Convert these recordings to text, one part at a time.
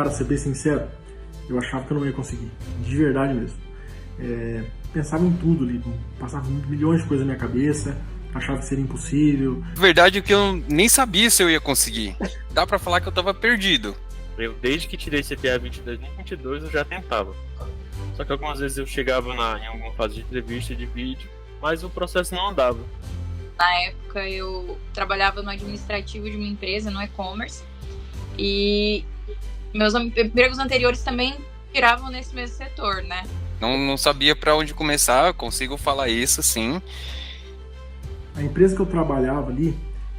Para ser bem sincero, eu achava que eu não ia conseguir, de verdade mesmo. Pensava em tudo ali, passava milhões de coisas na minha cabeça, achava que seria impossível. Na verdade é que eu nem sabia se eu ia conseguir. Dá pra falar que eu tava perdido. Eu, desde que tirei CPA 2022, eu já tentava. Só que algumas vezes eu chegava em alguma fase de entrevista de vídeo, mas o processo não andava. Na época eu trabalhava no administrativo de uma empresa, no e-commerce, e meus empregos anteriores também giravam nesse mesmo setor, né? Não sabia pra onde começar, consigo falar isso, sim. A empresa que eu trabalhava ali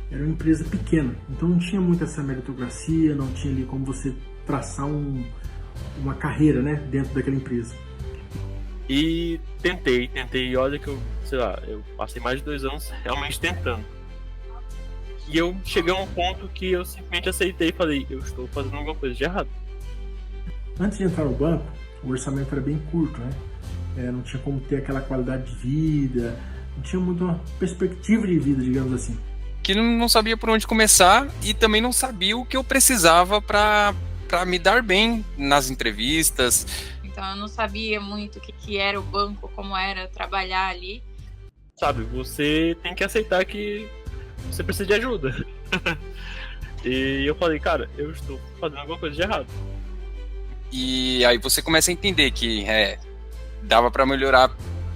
era uma empresa pequena, então não tinha muita essa meritocracia, não tinha ali como você traçar uma carreira, né, dentro daquela empresa. E tentei, e olha que eu passei mais de 2 anos realmente tentando. E eu cheguei a um ponto que eu simplesmente aceitei e falei, eu estou fazendo alguma coisa de errado. Antes de entrar no banco, o orçamento era bem curto, né? Não tinha como ter aquela qualidade de vida, não tinha muito uma perspectiva de vida, digamos assim. Que não sabia por onde começar e também não sabia o que eu precisava pra me dar bem nas entrevistas. Então eu não sabia muito o que era o banco, como era trabalhar ali. Sabe, você tem que aceitar que você precisa de ajuda. E eu falei, cara, eu estou fazendo alguma coisa de errado. E aí você começa a entender que dava pra melhorar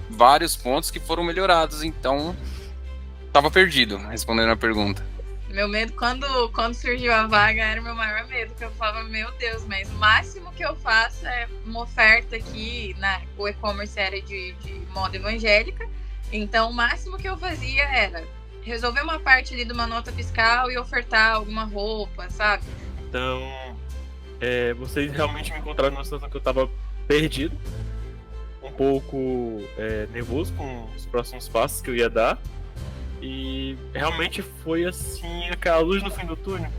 vários pontos que foram melhorados, então tava perdido, respondendo a pergunta. Meu medo, quando surgiu a vaga, era o meu maior medo, que eu falava, meu Deus, mas o máximo que eu faço é uma oferta aqui, o e-commerce era de moda evangélica, então o máximo que eu fazia era resolver uma parte ali de uma nota fiscal e ofertar alguma roupa, sabe? Então, vocês realmente me encontraram numa situação que eu tava perdido, um pouco nervoso com os próximos passos que eu ia dar. E realmente foi assim, aquela luz no fim do túnel.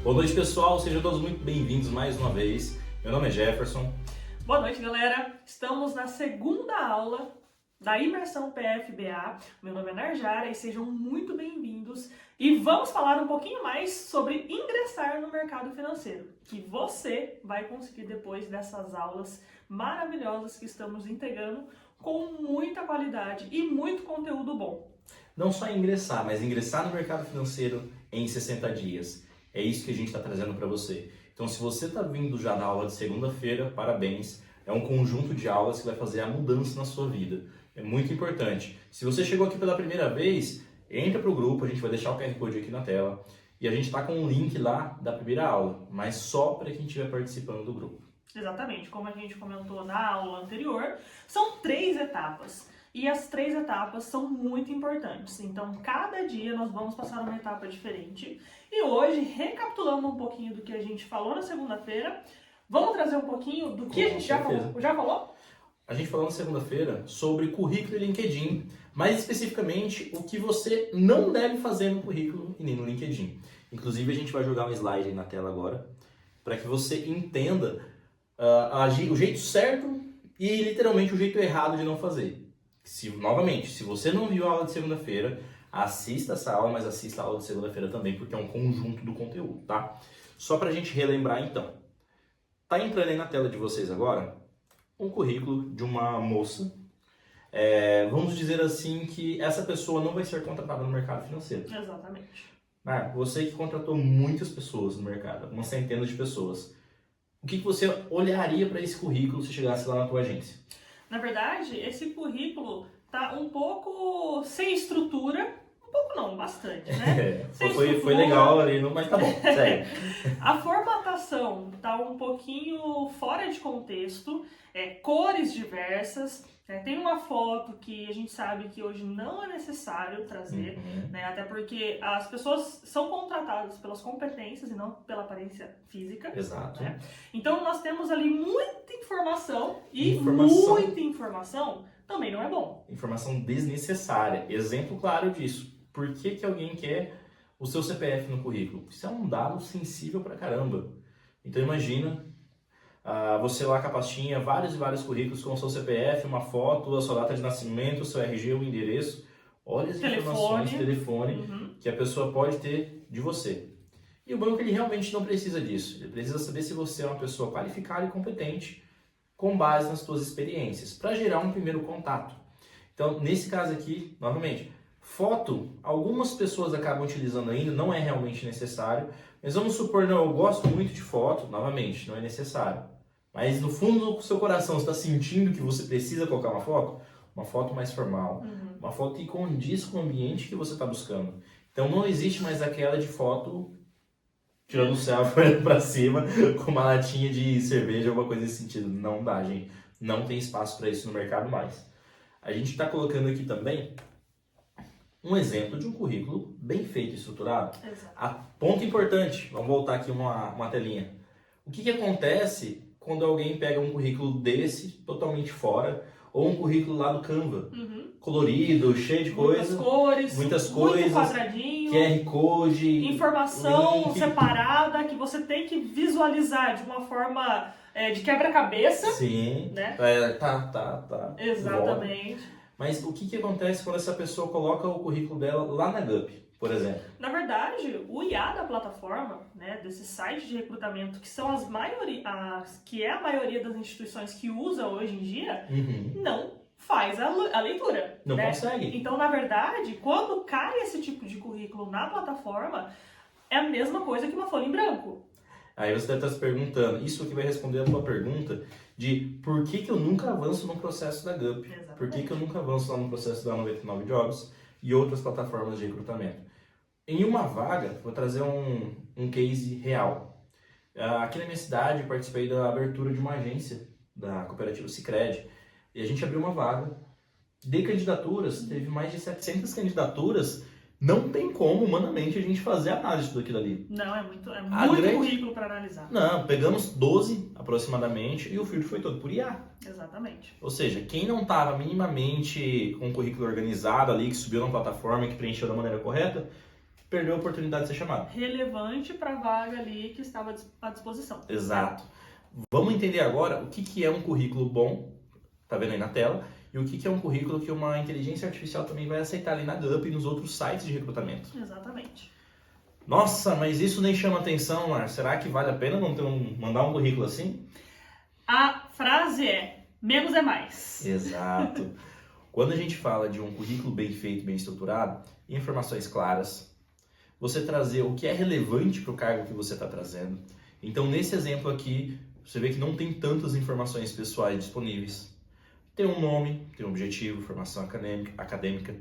Boa noite, pessoal. Sejam todos muito bem-vindos mais uma vez. Meu nome é Jefferson. Boa noite, galera. Estamos na segunda aula da imersão PFBA. Meu nome é Narjara e sejam muito bem-vindos. E vamos falar um pouquinho mais sobre ingressar no mercado financeiro, que você vai conseguir depois dessas aulas maravilhosas que estamos entregando com muita qualidade e muito conteúdo bom. Não só ingressar, mas ingressar no mercado financeiro em 60 dias. É isso que a gente está trazendo para você. Então, se você está vindo já na aula de segunda-feira, parabéns. É um conjunto de aulas que vai fazer a mudança na sua vida. É muito importante. Se você chegou aqui pela primeira vez, entra para o grupo, a gente vai deixar o QR Code aqui na tela. E a gente está com um link lá da primeira aula, mas só para quem estiver participando do grupo. Exatamente, como a gente comentou na aula anterior, são 3 etapas. E as 3 etapas são muito importantes. Então, cada dia nós vamos passar uma etapa diferente. E hoje, recapitulando um pouquinho do que a gente falou na segunda-feira, vamos trazer um pouquinho do que a gente já falou. Já falou? A gente falou na segunda-feira sobre currículo e LinkedIn, mais especificamente o que você não deve fazer no currículo e nem no LinkedIn. Inclusive, a gente vai jogar um slide aí na tela agora, para que você entenda o jeito certo e literalmente o jeito errado de não fazer. Novamente, se você não viu a aula de segunda-feira, assista essa aula, mas assista a aula de segunda-feira também, porque é um conjunto do conteúdo, tá? Só pra gente relembrar então. Tá entrando aí na tela de vocês agora um currículo de uma moça. Vamos dizer assim que essa pessoa não vai ser contratada no mercado financeiro. Exatamente. Você que contratou muitas pessoas no mercado, uma centena de pessoas. O que você olharia para esse currículo se chegasse lá na tua agência? Na verdade, esse currículo tá um pouco sem estrutura, um pouco não, bastante, né? Foi legal ali, mas tá bom, sério. A formatação tá um pouquinho fora de contexto, cores diversas, tem uma foto que a gente sabe que hoje não é necessário trazer, né? Até porque as pessoas são contratadas pelas competências e não pela aparência física. Exato. Né? Então nós temos ali muita informação e muita informação também não é bom. Informação desnecessária. Exemplo claro disso. Por que alguém quer o seu CPF no currículo? Isso é um dado sensível pra caramba. Então imagina você lá com a pastinha, vários e vários currículos com o seu CPF, uma foto, a sua data de nascimento, o seu RG, o endereço. Olha as informações, telefone, que a pessoa pode ter de você. E o banco ele realmente não precisa disso. Ele precisa saber se você é uma pessoa qualificada e competente com base nas suas experiências, para gerar um primeiro contato. Então, nesse caso aqui, novamente, foto, algumas pessoas acabam utilizando ainda, não é realmente necessário, mas vamos supor, não, eu gosto muito de foto, novamente, não é necessário. Mas no fundo do seu coração, você está sentindo que você precisa colocar uma foto mais formal, uma foto que condiz com o ambiente que você está buscando. Então não existe mais aquela de foto tirando o céu para cima com uma latinha de cerveja, alguma coisa nesse sentido. Não dá, gente. Não tem espaço para isso no mercado mais. A gente está colocando aqui também um exemplo de um currículo bem feito e estruturado. Ponto importante, vamos voltar aqui uma telinha. O que acontece quando alguém pega um currículo desse, totalmente fora, ou um currículo lá do Canva, colorido, cheio de muitas cores, muito quadradinho, QR Code, informação link separada que você tem que visualizar de uma forma de quebra-cabeça. Sim, né? Tá. Exatamente. Volta. Mas o que acontece quando essa pessoa coloca o currículo dela lá na GUP, por exemplo? Na verdade, o IA da plataforma, né, desses sites de recrutamento, que são que é a maioria das instituições que usa hoje em dia, não faz a leitura. Não né? consegue. Então, na verdade, quando cai esse tipo de currículo na plataforma, é a mesma coisa que uma folha em branco. Aí você deve estar se perguntando, isso aqui vai responder a tua pergunta de por que eu nunca avanço no processo da GUP? Exatamente. Por que eu nunca avanço lá no processo da 99 Jobs e outras plataformas de recrutamento? Em uma vaga, vou trazer um case real. Aqui na minha cidade, eu participei da abertura de uma agência da cooperativa Sicredi e a gente abriu uma vaga de candidaturas, teve mais de 700 candidaturas. Não tem como, humanamente, a gente fazer a análise de tudo aquilo ali. Não, é muito currículo para analisar. Não, pegamos 12 aproximadamente e o filtro foi todo por IA. Exatamente. Ou seja, quem não estava minimamente com um currículo organizado ali, que subiu na plataforma e que preencheu da maneira correta, perdeu a oportunidade de ser chamado. Relevante para a vaga ali que estava à disposição. Exato. Vamos entender agora o que é um currículo bom, tá vendo aí na tela, e o que é um currículo que uma inteligência artificial também vai aceitar ali na GUP e nos outros sites de recrutamento. Exatamente. Nossa, mas isso nem chama atenção, Mar. Será que vale a pena não mandar um currículo assim? A frase é, menos é mais. Exato. Quando a gente fala de um currículo bem feito, bem estruturado, informações claras, você trazer o que é relevante para o cargo que você está trazendo. Então, nesse exemplo aqui, você vê que não tem tantas informações pessoais disponíveis. Tem um nome, tem um objetivo, formação acadêmica,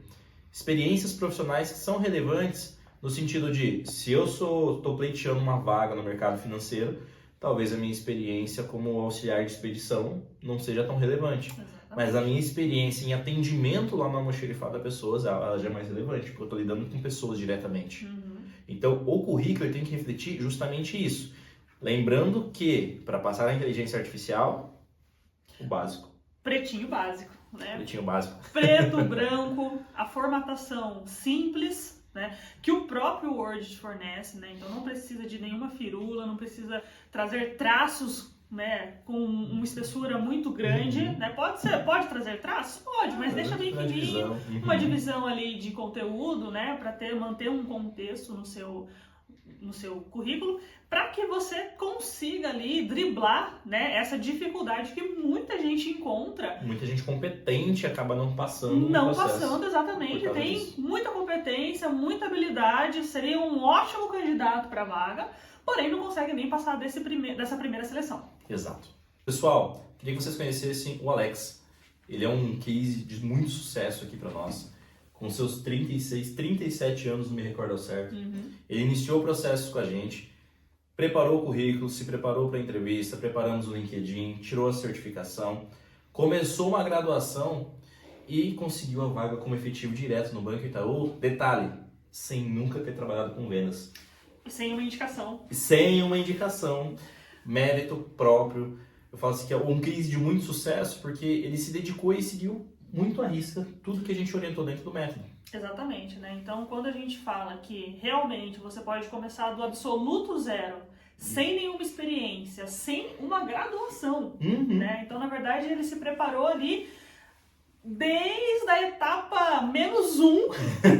experiências profissionais que são relevantes no sentido de, se eu estou pleiteando uma vaga no mercado financeiro, talvez a minha experiência como auxiliar de expedição não seja tão relevante. Exatamente. Mas a minha experiência em atendimento lá no almoxerifado a pessoas, ela já é mais relevante, porque eu estou lidando com pessoas diretamente. Então, o currículo tem que refletir justamente isso. Lembrando que, para passar a inteligência artificial, o básico. Pretinho básico, né? Pretinho básico. Preto, branco, a formatação simples, né? Que o próprio Word te fornece, né? Então não precisa de nenhuma firula, não precisa trazer traços, né? Com uma espessura muito grande, né? Pode trazer traços? Pode, mas deixa bem fininho, uma divisão ali de conteúdo, né? Para manter um contexto no seu currículo, para que você consiga ali driblar, né, essa dificuldade que muita gente encontra. Muita gente competente acaba não passando. Exatamente. Tem muita competência, muita habilidade, seria um ótimo candidato para a vaga, porém não consegue nem passar dessa primeira seleção. Exato. Pessoal, queria que vocês conhecessem o Alex. Ele é um case de muito sucesso aqui para nós. Com seus 37 anos, não me recordo ao certo. Ele iniciou o processo com a gente, preparou o currículo, se preparou para a entrevista, preparamos o LinkedIn, tirou a certificação, começou uma graduação e conseguiu a vaga como efetivo direto no Banco Itaú. Detalhe, sem nunca ter trabalhado com vendas. E sem uma indicação. Sem uma indicação, mérito próprio. Eu falo assim que é um case de muito sucesso porque ele se dedicou e seguiu muito à risca tudo que a gente orientou dentro do método. Exatamente, né? Então, quando a gente fala que realmente você pode começar do absoluto zero sem nenhuma experiência, sem uma graduação, Uhum. né? Então, na verdade, ele se preparou ali desde a etapa -1,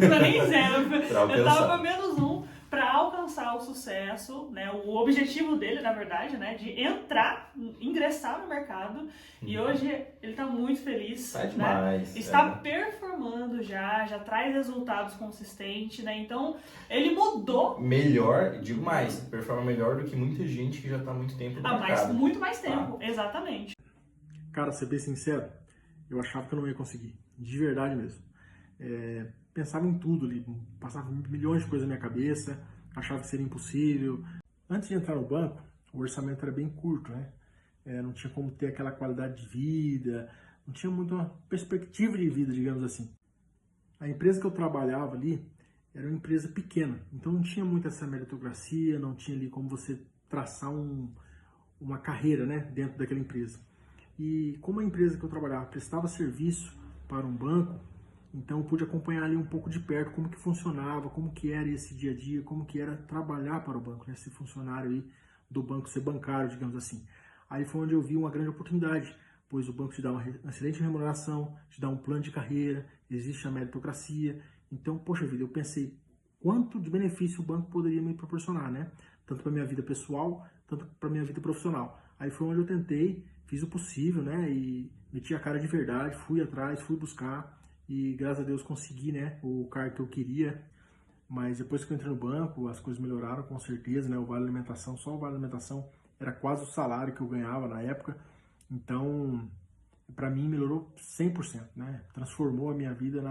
não é nem zero, Pra alcançar. etapa -1, para alcançar o sucesso, né? O objetivo dele, na verdade, né? De ingressar no mercado. E hoje ele está muito feliz, Tá né? demais. Está performando já traz resultados consistentes, né? Então, ele mudou Melhor, digo mais, performa melhor do que muita gente que já tá há muito tempo no mercado. muito mais tempo, exatamente. Cara, ser bem sincero, eu achava que eu não ia conseguir, de verdade mesmo. Pensava em tudo ali, passava milhões de coisas na minha cabeça, achava que seria impossível. Antes de entrar no banco, o orçamento era bem curto, né? Não tinha como ter aquela qualidade de vida, não tinha muito uma perspectiva de vida, digamos assim. A empresa que eu trabalhava ali era uma empresa pequena, então não tinha muito essa meritocracia, não tinha ali como você traçar uma carreira, né, dentro daquela empresa. E como a empresa que eu trabalhava prestava serviço para um banco, então eu pude acompanhar ali um pouco de perto como que funcionava, como que era esse dia a dia, como que era trabalhar para o banco, né? Ser funcionário aí do banco, ser bancário, digamos assim. Aí foi onde eu vi uma grande oportunidade, pois o banco te dá uma excelente remuneração, te dá um plano de carreira, existe a meritocracia. Então, poxa vida, eu pensei quanto de benefício o banco poderia me proporcionar, né? Tanto para minha vida pessoal, tanto para minha vida profissional. Aí foi onde eu tentei, fiz o possível, né? E meti a cara de verdade, fui atrás, fui buscar. E graças a Deus consegui, né, o cargo que eu queria. Mas depois que eu entrei no banco, as coisas melhoraram com certeza, né? O vale alimentação, só o vale alimentação era quase o salário que eu ganhava na época. Então, para mim melhorou 100%, né? Transformou a minha vida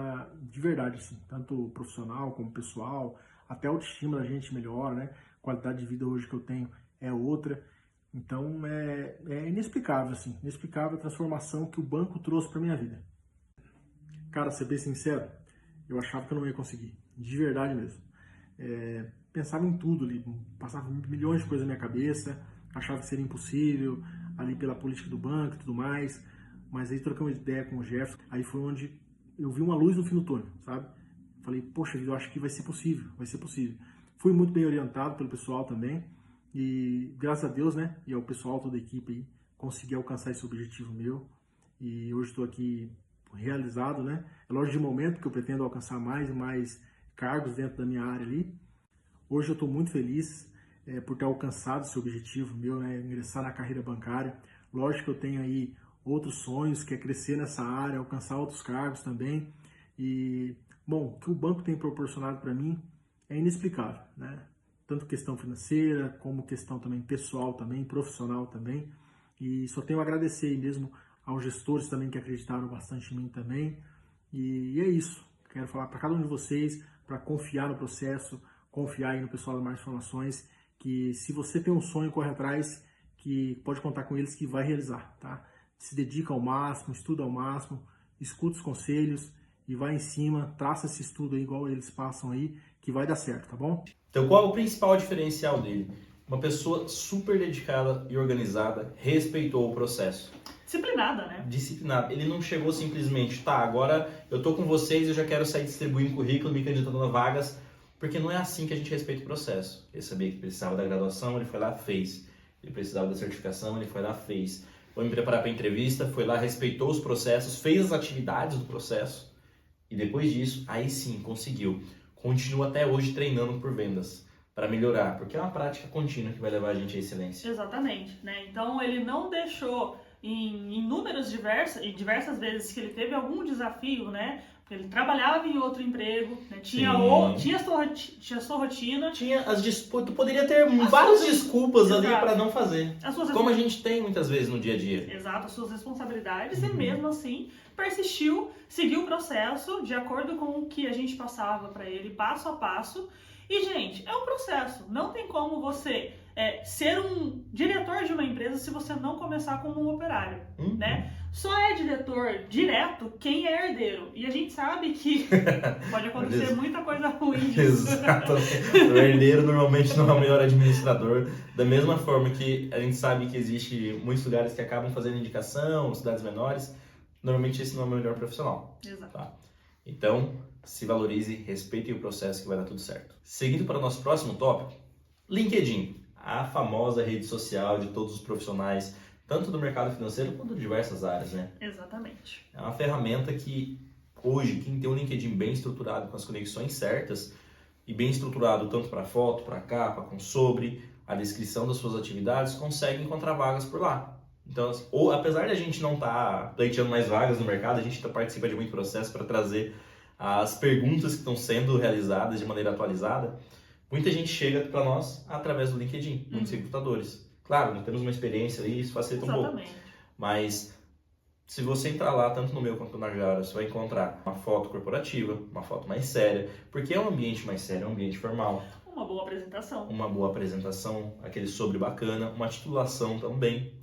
de verdade, assim, tanto profissional como pessoal, até a autoestima da gente melhora, né? A qualidade de vida hoje que eu tenho é outra. Então, é inexplicável, assim, inexplicável a transformação que o banco trouxe para minha vida. Cara, ser bem sincero, eu achava que eu não ia conseguir, de verdade mesmo. Pensava em tudo ali, passava milhões de coisas na minha cabeça, achava que seria impossível, ali pela política do banco e tudo mais, mas aí trocamos uma ideia com o Jefferson, aí foi onde eu vi uma luz no fim do túnel, sabe? Falei, poxa vida, eu acho que vai ser possível, vai ser possível. Fui muito bem orientado pelo pessoal também, e graças a Deus, né, e ao pessoal, toda a equipe aí, consegui alcançar esse objetivo meu, e hoje estou aqui realizado, né? É lógico de momento que eu pretendo alcançar mais e mais cargos dentro da minha área ali. Hoje eu estou muito feliz por ter alcançado esse objetivo meu, né? Ingressar na carreira bancária. Lógico que eu tenho aí outros sonhos, que é crescer nessa área, alcançar outros cargos também. E, bom, o que o banco tem proporcionado para mim é inexplicável, né? Tanto questão financeira, como questão também pessoal também, profissional também. E só tenho a agradecer aí mesmo aos gestores também que acreditaram bastante em mim também. E é isso. Quero falar para cada um de vocês para confiar no processo, confiar aí no pessoal da Mais Informações, que se você tem um sonho, corre atrás, que pode contar com eles que vai realizar, tá? Se dedica ao máximo, estuda ao máximo, escuta os conselhos e vai em cima, traça esse estudo aí igual eles passam aí, que vai dar certo, tá bom? Então, qual é o principal diferencial dele? Uma pessoa super dedicada e organizada, respeitou o processo. Disciplinada, né? Disciplinado. Ele não chegou simplesmente, tá, agora eu tô com vocês, eu já quero sair distribuindo currículo, me candidatando a vagas, porque não é assim que a gente respeita o processo. Ele sabia que precisava da graduação, ele foi lá, fez. Ele precisava da certificação, ele foi lá, fez. Vou me preparar para a entrevista, foi lá, respeitou os processos, fez as atividades do processo e depois disso, aí sim, conseguiu. Continua até hoje treinando por vendas para melhorar, porque é uma prática contínua que vai levar a gente à excelência. Exatamente, né? Então ele não deixou em diversas vezes que ele teve algum desafio, né? Porque ele trabalhava em outro emprego, né? Tinha sua rotina. Tinha as disputas, tu poderia ter várias desculpas ali para não fazer. Como a gente tem muitas vezes no dia a dia. Exato, as suas responsabilidades e mesmo assim persistiu, seguiu o processo de acordo com o que a gente passava para ele, passo a passo. E, gente, é um processo. Não tem como você ser um diretor de uma empresa se você não começar como um operário, né? Só é diretor direto quem é herdeiro. E a gente sabe que pode acontecer muita coisa ruim disso. Exatamente. O herdeiro normalmente não é o melhor administrador. Da mesma forma que a gente sabe que existe muitos lugares que acabam fazendo indicação, cidades menores, normalmente esse não é o melhor profissional. Exato. Tá? Então, se valorize, respeite o processo que vai dar tudo certo. Seguindo para o nosso próximo tópico, LinkedIn. a famosa rede social de todos os profissionais, tanto do mercado financeiro quanto de diversas áreas, né? Exatamente. É uma ferramenta que hoje, quem tem um LinkedIn bem estruturado, com as conexões certas, e bem estruturado tanto para foto, para capa, com sobre, a descrição das suas atividades, consegue encontrar vagas por lá. Então, ou apesar de a gente não estar pleiteando mais vagas no mercado, a gente participa de muito processo para trazer as perguntas que estão sendo realizadas de maneira atualizada. Muita gente chega para nós através do LinkedIn, muitos recrutadores. Claro, nós temos uma experiência ali, isso facilita um pouco. Mas se você entrar lá, tanto no meu quanto no Narjara, você vai encontrar uma foto corporativa, uma foto mais séria, porque é um ambiente mais sério, é um ambiente formal. Uma boa apresentação. Uma boa apresentação, aquele sobre bacana, uma titulação também.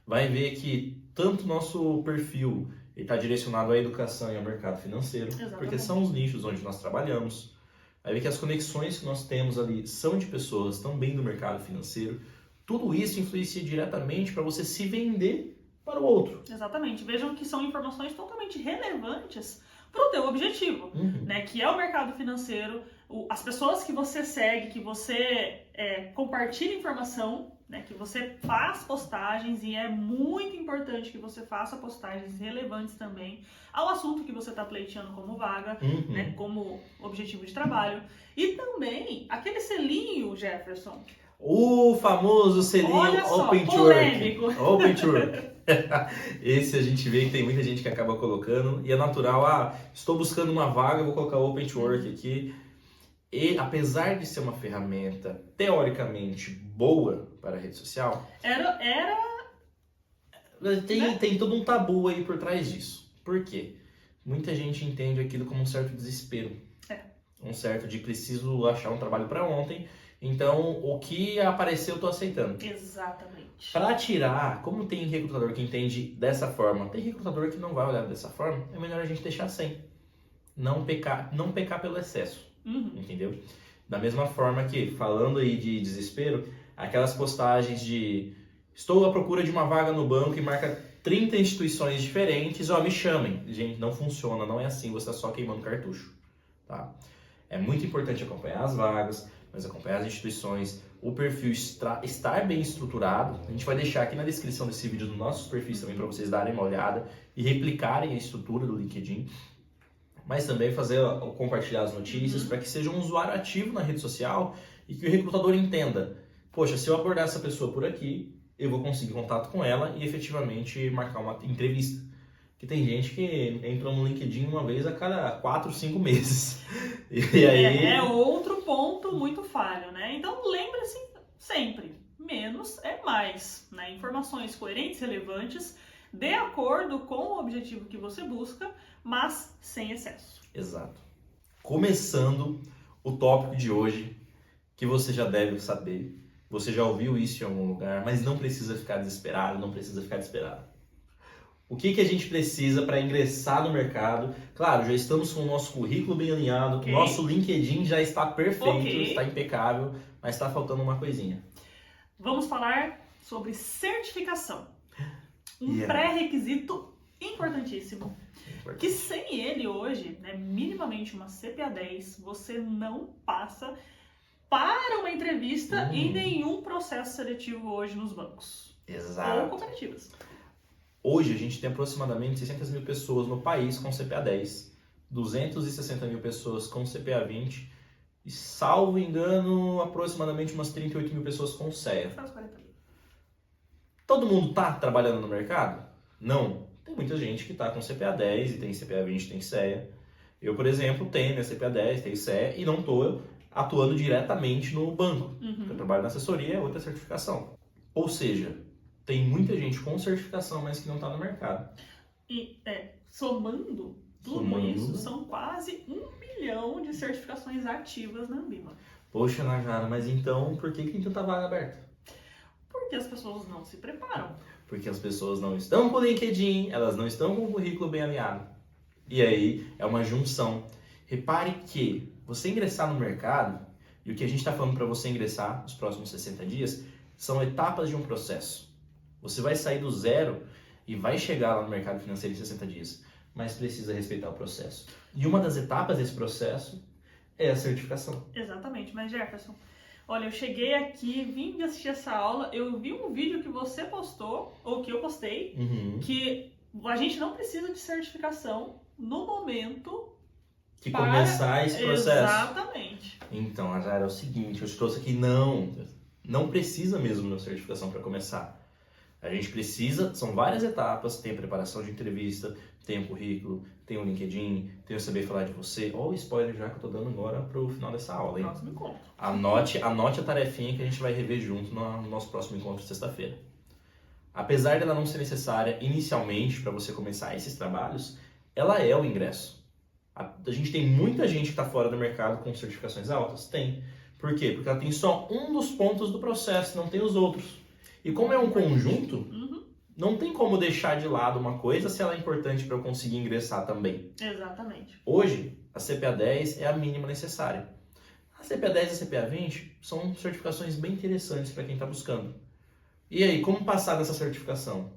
Vai ver que tanto nosso perfil está direcionado à educação e ao mercado financeiro, Exatamente. porque são os nichos onde nós trabalhamos. Vai ver que as conexões que nós temos ali são de pessoas também do mercado financeiro. Tudo isso influencia diretamente para você se vender para o outro. Exatamente. Vejam que são informações totalmente relevantes para o teu objetivo, né? Que é o mercado financeiro, as pessoas que você segue, que você compartilha informação, né? Que você faz postagens, e é muito importante que você faça postagens relevantes também ao assunto que você está pleiteando como vaga, né? Como objetivo de trabalho. E também aquele selinho, Jefferson. O famoso selinho Olha só, Open to polêmico. Work. Open to Work. Esse a gente vê que tem muita gente que acaba colocando, e é natural, estou buscando uma vaga, vou colocar Open to Work aqui. E apesar de ser uma ferramenta teoricamente boa para a rede social, tem todo um tabu aí por trás disso. Por quê? Muita gente entende aquilo como um certo desespero. Um certo de preciso achar um trabalho para ontem, então o que apareceu eu tô aceitando. Exatamente. Para tirar, como tem recrutador que entende dessa forma, tem recrutador que não vai olhar dessa forma, é melhor a gente deixar sem. Não pecar pelo excesso. Entendeu? Da mesma forma que, falando aí de desespero, aquelas postagens de estou à procura de uma vaga no banco e marca 30 instituições diferentes, me chamem. Gente, não funciona, não é assim, você está só queimando cartucho, tá? É muito importante acompanhar as vagas, mas acompanhar as instituições, o perfil estar bem estruturado. A gente vai deixar aqui na descrição desse vídeo dos nossos perfis também para vocês darem uma olhada e replicarem a estrutura do LinkedIn. Mas também compartilhar as notícias para que seja um usuário ativo na rede social e que o recrutador entenda, poxa, se eu abordar essa pessoa por aqui, eu vou conseguir contato com ela e efetivamente marcar uma entrevista. Que tem gente que entra no LinkedIn uma vez a cada 4, 5 meses. E aí... É outro ponto muito falho, né? Então lembre-se sempre, menos é mais, né? Informações coerentes, relevantes, de acordo com o objetivo que você busca, mas sem excesso. Exato. Começando o tópico de hoje, que você já deve saber, você já ouviu isso em algum lugar, mas não precisa ficar desesperado, não precisa ficar desesperado. O que a gente precisa para ingressar no mercado? Claro, já estamos com o nosso currículo bem alinhado, o nosso LinkedIn já está perfeito, está impecável, mas está faltando uma coisinha. Vamos falar sobre certificação. Pré-requisito importantíssimo. Que sem ele hoje, né, minimamente uma CPA 10, você não passa para uma entrevista em nenhum processo seletivo hoje nos bancos. Exato. Ou cooperativas. Hoje a gente tem aproximadamente 600 mil pessoas no país com CPA 10, 260 mil pessoas com CPA 20 e, salvo engano, aproximadamente umas 38 mil pessoas com CEA. Todo mundo está trabalhando no mercado? Não. Tem muita gente que está com CPA 10 e tem CPA 20, tem CEA. Eu, por exemplo, tenho minha CPA 10, tenho CEA e não estou atuando diretamente no banco. Eu trabalho na assessoria, é outra certificação. Ou seja, tem muita gente com certificação, mas que não está no mercado. E somando tudo isso, são quase 1 milhão de certificações ativas na Ambima. Poxa, Najara, mas então por que tem tanta vaga aberta? Porque as pessoas não se preparam. Porque as pessoas não estão com o LinkedIn, elas não estão com o currículo bem alinhado. E aí é uma junção. Repare que você ingressar no mercado, e o que a gente está falando para você ingressar nos próximos 60 dias, são etapas de um processo. Você vai sair do zero e vai chegar lá no mercado financeiro em 60 dias, mas precisa respeitar o processo. E uma das etapas desse processo é a certificação. Exatamente, mas Jefferson, Olha, eu cheguei aqui, vim assistir essa aula, eu vi um vídeo que você postou, ou que eu postei, que a gente não precisa de certificação no momento Que começar esse processo. Exatamente. Então, Nazara, é o seguinte, eu te trouxe aqui, não precisa mesmo da certificação para começar. A gente precisa, são várias etapas, tem a preparação de entrevista, tem o currículo, tem o LinkedIn, tem o saber falar de você. Olha o spoiler já que eu tô dando agora pro final dessa aula, hein? Próximo encontro. Anote a tarefinha que a gente vai rever junto no nosso próximo encontro de sexta-feira. Apesar dela não ser necessária inicialmente para você começar esses trabalhos, ela é o ingresso. A gente tem muita gente que está fora do mercado com certificações altas? Tem. Por quê? Porque ela tem só um dos pontos do processo, não tem os outros. E como é um conjunto, não tem como deixar de lado uma coisa se ela é importante para eu conseguir ingressar também. Exatamente. Hoje, a CPA 10 é a mínima necessária. A CPA 10 e a CPA 20 são certificações bem interessantes para quem está buscando. E aí, como passar dessa certificação?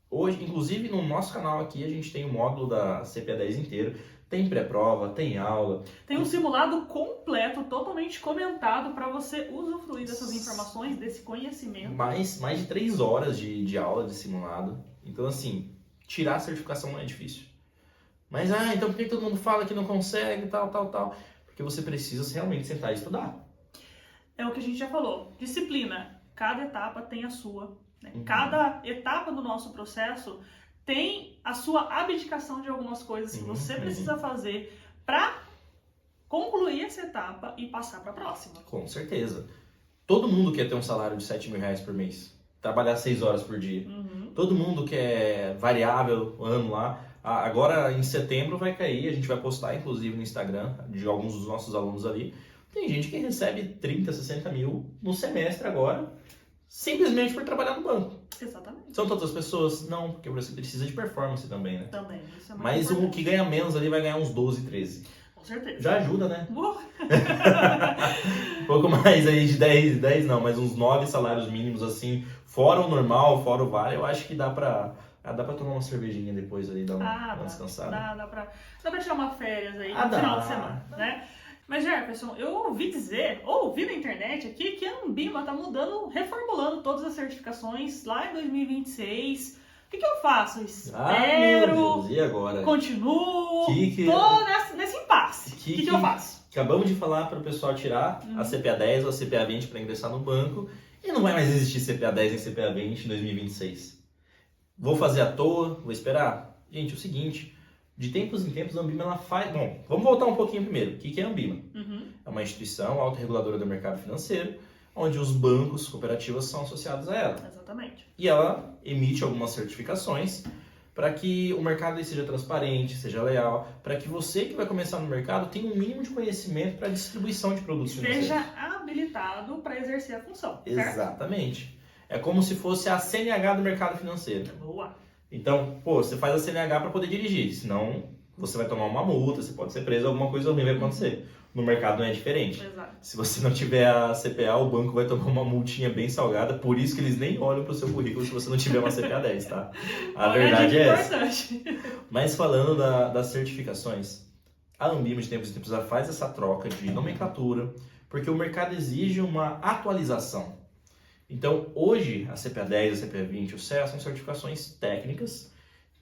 Hoje, inclusive no nosso canal aqui, a gente tem o módulo da CPA 10 inteiro. Tem pré-prova, tem aula. Tem um simulado completo, totalmente comentado para você usufruir dessas informações, desse conhecimento. Mais de 3 horas de aula de simulado. Então, assim, tirar a certificação não é difícil. Mas, então por que todo mundo fala que não consegue, tal? Porque você precisa realmente sentar e estudar. É o que a gente já falou. Disciplina. Cada etapa tem a sua. Né? Cada etapa do nosso processo tem a sua abdicação de algumas coisas que você precisa fazer para concluir essa etapa e passar para a próxima. Com certeza. Todo mundo quer ter um salário de R$7.000 por mês. Trabalhar 6 horas por dia. Todo mundo quer variável ano lá. Agora, em setembro, vai cair. A gente vai postar, inclusive, no Instagram, de alguns dos nossos alunos ali. Tem gente que recebe 30, 60 mil no semestre agora, simplesmente por trabalhar no banco. Exatamente. São todas as pessoas? Não, porque você precisa de performance também, né? Também, isso é muito Mas importante. o que ganha menos ali vai ganhar uns 12, 13. Com certeza. Já ajuda, né? Boa. Um pouco mais aí de 10 não, mas uns 9 salários mínimos assim, fora o normal, fora o vale, eu acho que dá pra tomar uma cervejinha depois ali, dar uma descansada. Dá pra tirar uma férias aí no Dá. final de semana, né? Mas, Jefferson, eu ouvi na internet aqui que a Anbima tá reformulando todas as certificações lá em 2026. O que eu faço? Espero, meu Deus, e agora? continuo, Que- tô nesse impasse. O que eu faço? Acabamos de falar para o pessoal tirar a CPA 10 ou a CPA 20 para ingressar no banco e não vai mais existir CPA 10 nem CPA 20 em 2026. Vou fazer à toa? Vou esperar? Gente, é o seguinte, de tempos em tempos a Anbima ela faz... Bom, vamos voltar um pouquinho primeiro. O que é a Anbima? É uma instituição autorreguladora do mercado financeiro, onde os bancos, cooperativas são associados a ela. Exatamente. E ela emite algumas certificações para que o mercado seja transparente, seja leal, para que você que vai começar no mercado tenha um mínimo de conhecimento para a distribuição de produtos financeiros. Seja habilitado para exercer a função, certo? Exatamente. É como se fosse a CNH do mercado financeiro. Boa. Então, você faz a CNH para poder dirigir, senão você vai tomar uma multa, você pode ser preso, alguma coisa ruim vai acontecer. No mercado não é diferente. Exato. Se você não tiver a CPA, o banco vai tomar uma multinha bem salgada, por isso que eles nem olham pro seu currículo se você não tiver uma CPA 10, tá? A verdade é essa. Importante. Mas falando das certificações, a Anbima de tempos em tempos faz essa troca de nomenclatura, porque o mercado exige uma atualização. Então, hoje, a CPA 10, a CPA 20, o CEA são certificações técnicas,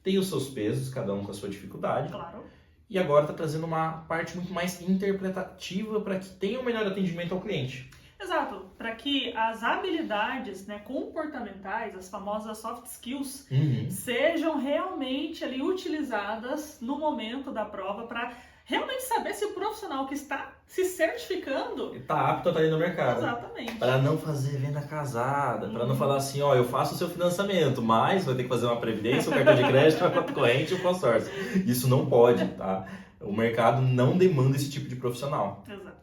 tem os seus pesos, cada um com a sua dificuldade. Claro. E agora está trazendo uma parte muito mais interpretativa para que tenha um melhor atendimento ao cliente. Exato, para que as habilidades, né, comportamentais, as famosas soft skills, sejam realmente ali utilizadas no momento da prova para realmente saber se o profissional que está se certificando Está apto a estar ali no mercado. Exatamente. Para não fazer venda casada, para não falar assim, ó, eu faço o seu financiamento, mas vai ter que fazer uma previdência, um cartão de crédito, uma conta corrente e um consórcio. Isso não pode, tá? O mercado não demanda esse tipo de profissional. Exato.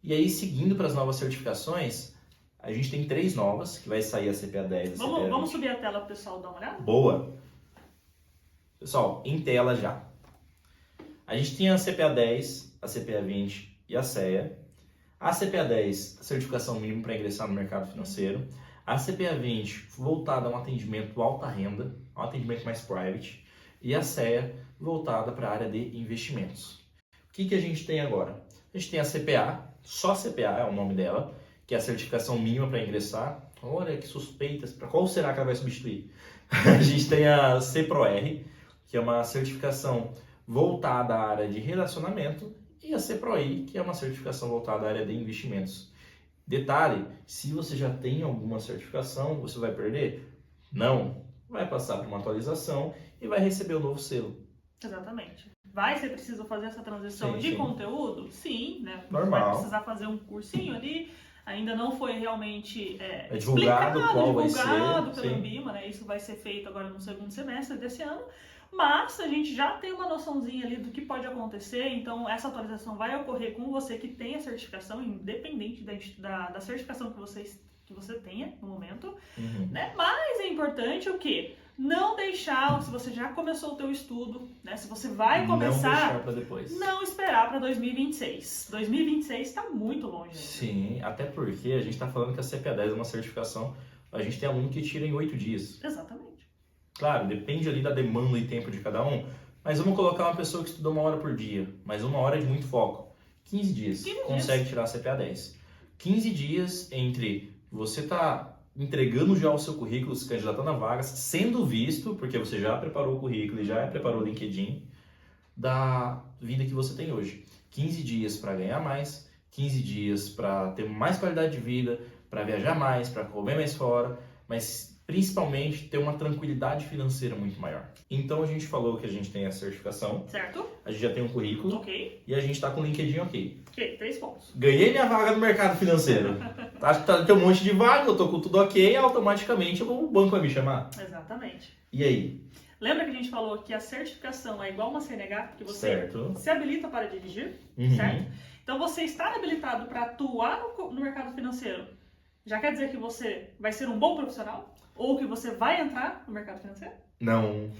E aí, seguindo para as novas certificações, a gente tem 3 novas, que vai sair a CPA 10 e a CPA 20. Vamos subir a tela para o pessoal dar uma olhada? Boa! Pessoal, em tela já. A gente tem a CPA 10, a CPA 20 e a CEA. A CPA 10, a certificação mínima para ingressar no mercado financeiro. A CPA 20, voltada a um atendimento alta renda, um atendimento mais private. E a CEA, voltada para a área de investimentos. O que a gente tem agora? A gente tem a CPA, só CPA é o nome dela, que é a certificação mínima para ingressar. Olha que suspeitas, para qual será que ela vai substituir? A gente tem a CPRO-R, que é uma certificação voltada à área de relacionamento, e a CPRO-I, que é uma certificação voltada à área de investimentos. Detalhe, se você já tem alguma certificação, você vai perder? Não. Vai passar por uma atualização e vai receber o novo selo. Exatamente. Vai ser preciso fazer essa transição de conteúdo? Sim, né? Normal. Vai precisar fazer um cursinho ali. Ainda não foi realmente divulgado qual vai ser. Pelo Ambima, né? Isso vai ser feito agora no segundo semestre desse ano. Mas a gente já tem uma noçãozinha ali do que pode acontecer, então essa atualização vai ocorrer com você que tem a certificação, independente da certificação que você tenha no momento, né? Mas é importante o quê? Não deixar, se você já começou o teu estudo, né? Se você vai começar, não deixar para depois. Não esperar para 2026. 2026 está muito longe. Ainda. Sim, até porque a gente está falando que a CPA10 é uma certificação, a gente tem aluno que tira em 8 dias. Exatamente. Claro, depende ali da demanda e tempo de cada um, mas vamos colocar uma pessoa que estuda 1 hora por dia, mas 1 hora de muito foco. 15 dias, consegue tirar a CPA10. 15 dias entre você tá entregando já o seu currículo, se candidatando a vagas, sendo visto, porque você já preparou o currículo e já preparou o LinkedIn, da vida que você tem hoje. 15 dias para ganhar mais, 15 dias para ter mais qualidade de vida, para viajar mais, para comer mais fora, mas principalmente ter uma tranquilidade financeira muito maior. Então a gente falou que a gente tem a certificação, certo? A gente já tem um currículo, ok, e a gente está com o LinkedIn ok. 3 pontos. Ganhei minha vaga no mercado financeiro. Acho que tem um monte de vaga, eu tô com tudo ok, automaticamente o banco vai me chamar. Exatamente. E aí? Lembra que a gente falou que a certificação é igual uma CNH, porque você se habilita para dirigir, certo? Então você estar habilitado para atuar no mercado financeiro, já quer dizer que você vai ser um bom profissional? Ou que você vai entrar no mercado financeiro? Não.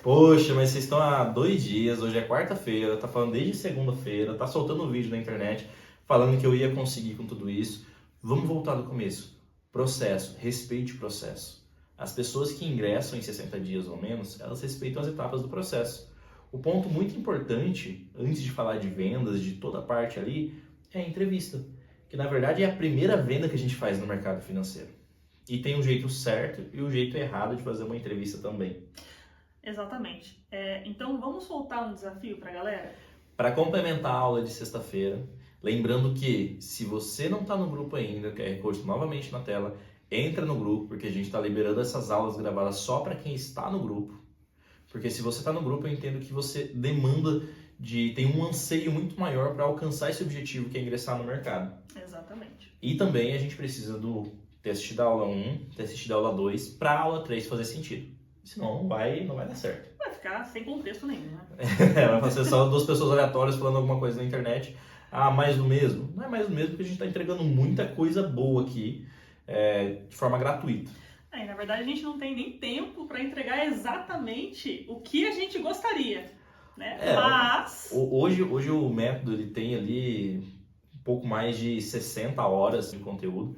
Poxa, mas vocês estão há 2 dias, hoje é quarta-feira, tá falando desde segunda-feira, tá soltando um vídeo na internet, falando que eu ia conseguir com tudo isso. Vamos voltar do começo. Processo, respeite o processo. As pessoas que ingressam em 60 dias ou menos, elas respeitam as etapas do processo. O ponto muito importante, antes de falar de vendas, de toda a parte ali, é a entrevista. Que na verdade é a primeira venda que a gente faz no mercado financeiro. E tem um jeito certo e o jeito errado de fazer uma entrevista também. Exatamente. Então vamos soltar um desafio para a galera? Para complementar a aula de sexta-feira, lembrando que se você não está no grupo ainda, QR Code novamente na tela, entra no grupo, porque a gente está liberando essas aulas gravadas só para quem está no grupo. Porque se você está no grupo, eu entendo que você tem um anseio muito maior para alcançar esse objetivo que é ingressar no mercado. Exatamente. E também a gente precisa ter assistido a aula 1, ter assistido a aula 2, para a aula 3 fazer sentido. Senão não vai dar certo. Vai ficar sem contexto nenhum, né? Vai ser só 2 pessoas aleatórias falando alguma coisa na internet. Ah, mais do mesmo. Não é mais do mesmo porque a gente está entregando muita coisa boa aqui de forma gratuita. Na verdade, a gente não tem nem tempo para entregar exatamente o que a gente gostaria, né? Mas... Hoje o método ele tem ali um pouco mais de 60 horas de conteúdo.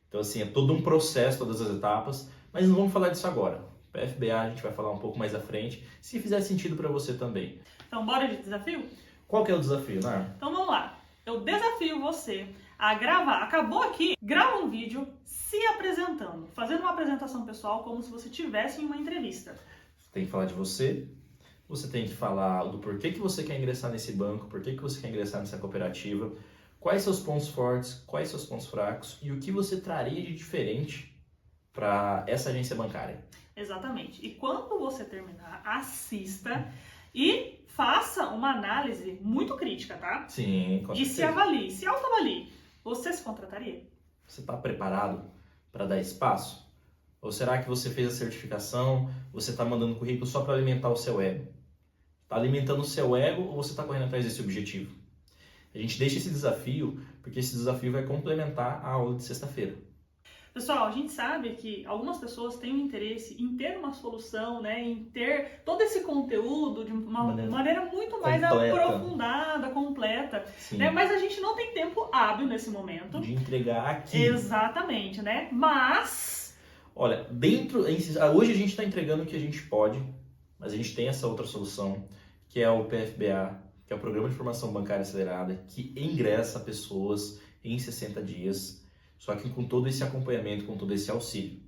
Então, assim, é todo um processo, todas as etapas. Mas não vamos falar disso agora. PFBA a gente vai falar um pouco mais à frente, se fizer sentido para você também. Então, bora de desafio? Qual que é o desafio, Nar? Então, vamos lá. Eu desafio você a gravar. Acabou aqui, grava um vídeo se apresentando, fazendo uma apresentação pessoal como se você estivesse em uma entrevista. Você tem que falar de você tem que falar do porquê que você quer ingressar nesse banco, porquê que você quer ingressar nessa cooperativa, quais seus pontos fortes, quais seus pontos fracos e o que você traria de diferente para essa agência bancária. Exatamente. E quando você terminar, assista e faça uma análise muito crítica, tá? Sim, com certeza. E se avalie, se autoavalie. Você se contrataria? Você está preparado para dar espaço? Ou será que você fez a certificação, você está mandando currículo só para alimentar o seu ego? Está alimentando o seu ego ou você está correndo atrás desse objetivo? A gente deixa esse desafio, porque esse desafio vai complementar a aula de sexta-feira. Pessoal, a gente sabe que algumas pessoas têm um interesse em ter uma solução, né, em ter todo esse conteúdo de uma maneira muito mais aprofundada, completa, né? Mas a gente não tem tempo hábil nesse momento. De entregar aqui. Exatamente, né? Mas... Olha, hoje a gente está entregando o que a gente pode, mas a gente tem essa outra solução, que é o PFBA, que é o Programa de Formação Bancária Acelerada, que ingressa pessoas em 60 dias. só que com todo esse acompanhamento, com todo esse auxílio.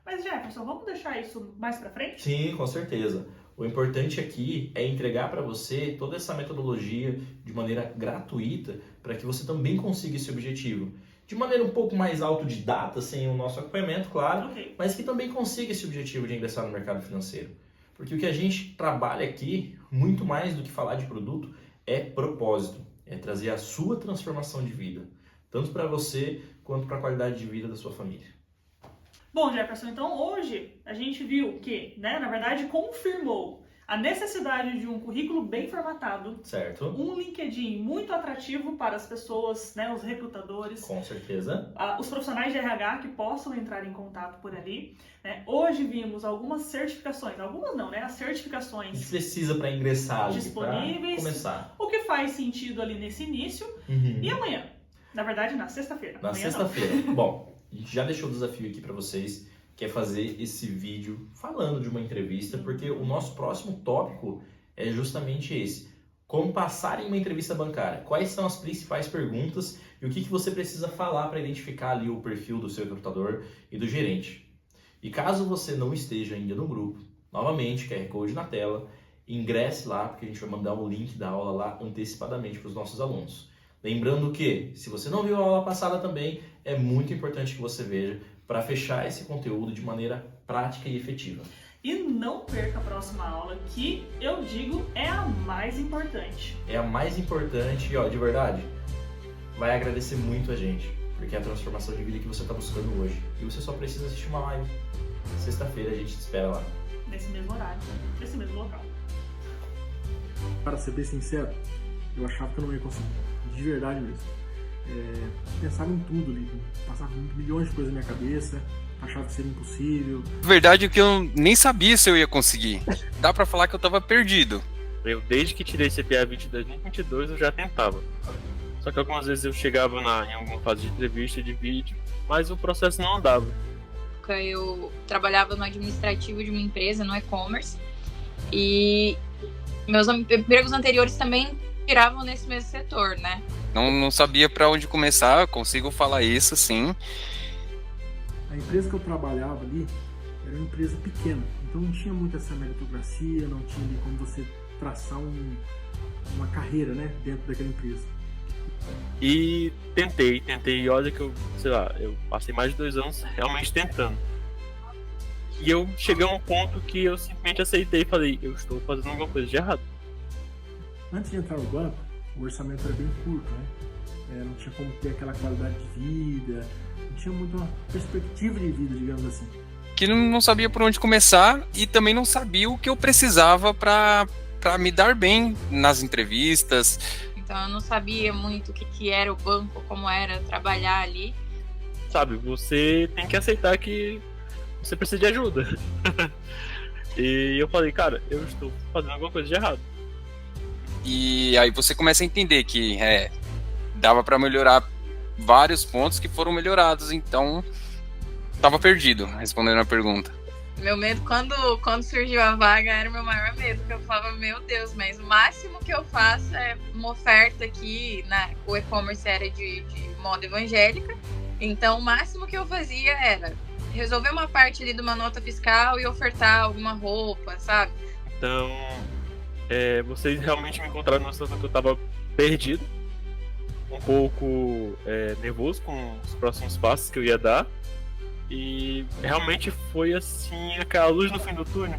Mas Jefferson, vamos deixar isso mais pra frente? Sim, com certeza. O importante aqui é entregar para você toda essa metodologia de maneira gratuita para que você também consiga esse objetivo. De maneira um pouco mais autodidata, sem o nosso acompanhamento, claro, Ok. mas que também consiga esse objetivo de ingressar no mercado financeiro. Porque o que a gente trabalha aqui, muito mais do que falar de produto, é propósito, é trazer a sua transformação de vida, tanto para você quanto para a qualidade de vida da sua família. Bom, Jefferson, então hoje a gente viu que, né, na verdade, confirmou a necessidade de um currículo bem formatado, Certo? um LinkedIn muito atrativo para as pessoas, né, os recrutadores, Com certeza. os profissionais de RH que possam entrar em contato por ali. Né? Hoje vimos algumas certificações, algumas não, né? As A gente certificações, precisa para ingressar ali, para Disponíveis. começar. o que faz sentido ali nesse início. Uhum. E amanhã? Na verdade, na sexta-feira. Na Amanhã não. sexta-feira. Bom, a gente já deixou o desafio aqui para vocês, que é fazer esse vídeo falando de uma entrevista, porque o nosso próximo tópico é justamente esse. Como passar em uma entrevista bancária. Quais são as principais perguntas e o que você precisa falar para identificar ali o perfil do seu recrutador e do gerente. E caso você não esteja ainda no grupo, novamente, QR Code na tela, ingresse lá, porque a gente vai mandar o link da aula lá antecipadamente para os nossos alunos. Lembrando que, se você não viu a aula passada também, é muito importante que você veja para fechar esse conteúdo de maneira prática e efetiva. E não perca a próxima aula, que eu digo é a mais importante. É a mais importante e, ó, de verdade, vai agradecer muito a gente, porque é a transformação de vida que você está buscando hoje. E você só precisa assistir uma live. Sexta-feira a gente te espera lá. Nesse mesmo horário, nesse mesmo local. Para ser bem sincero, eu achava que eu não ia conseguir. De verdade mesmo. Pensava em tudo ali. Passava milhões de coisas na minha cabeça. Achava que seria impossível. Verdade é que eu nem sabia se eu ia conseguir. Dá pra falar que eu tava perdido. Eu, desde que tirei CPA 20 de 2022, eu já tentava. Só que algumas vezes eu chegava em alguma fase de entrevista, de vídeo, mas o processo não andava. Eu trabalhava no administrativo de uma empresa, no e-commerce, e meus empregos anteriores também giravam nesse mesmo setor, né? Não sabia pra onde começar, consigo falar isso, sim. A empresa que eu trabalhava ali era uma empresa pequena, então não tinha muita essa meritocracia, não tinha ali como você traçar uma carreira, né, dentro daquela empresa. E tentei, e olha que eu passei mais de 2 anos realmente tentando. E eu cheguei a um ponto que eu simplesmente aceitei e falei, eu estou fazendo alguma coisa de errado. Antes de entrar no banco, o orçamento era bem curto, né? Não tinha como ter aquela qualidade de vida, não tinha muito uma perspectiva de vida, digamos assim. Que não sabia por onde começar e também não sabia o que eu precisava pra me dar bem nas entrevistas. Então eu não sabia muito o que era o banco, como era trabalhar ali. Sabe, você tem que aceitar que você precisa de ajuda. E eu falei, cara, eu estou fazendo alguma coisa de errado. E aí você começa a entender que dava pra melhorar vários pontos que foram melhorados, então tava perdido, respondendo a pergunta. Meu medo, quando surgiu a vaga, era o meu maior medo, porque eu falava, meu Deus, mas o máximo que eu faço é uma oferta aqui, o e-commerce era de moda evangélica, então o máximo que eu fazia era resolver uma parte ali de uma nota fiscal e ofertar alguma roupa, sabe? Então, vocês realmente me encontraram numa situação que eu tava perdido, um pouco nervoso com os próximos passos que eu ia dar. E realmente foi assim, aquela luz no fim do túnel,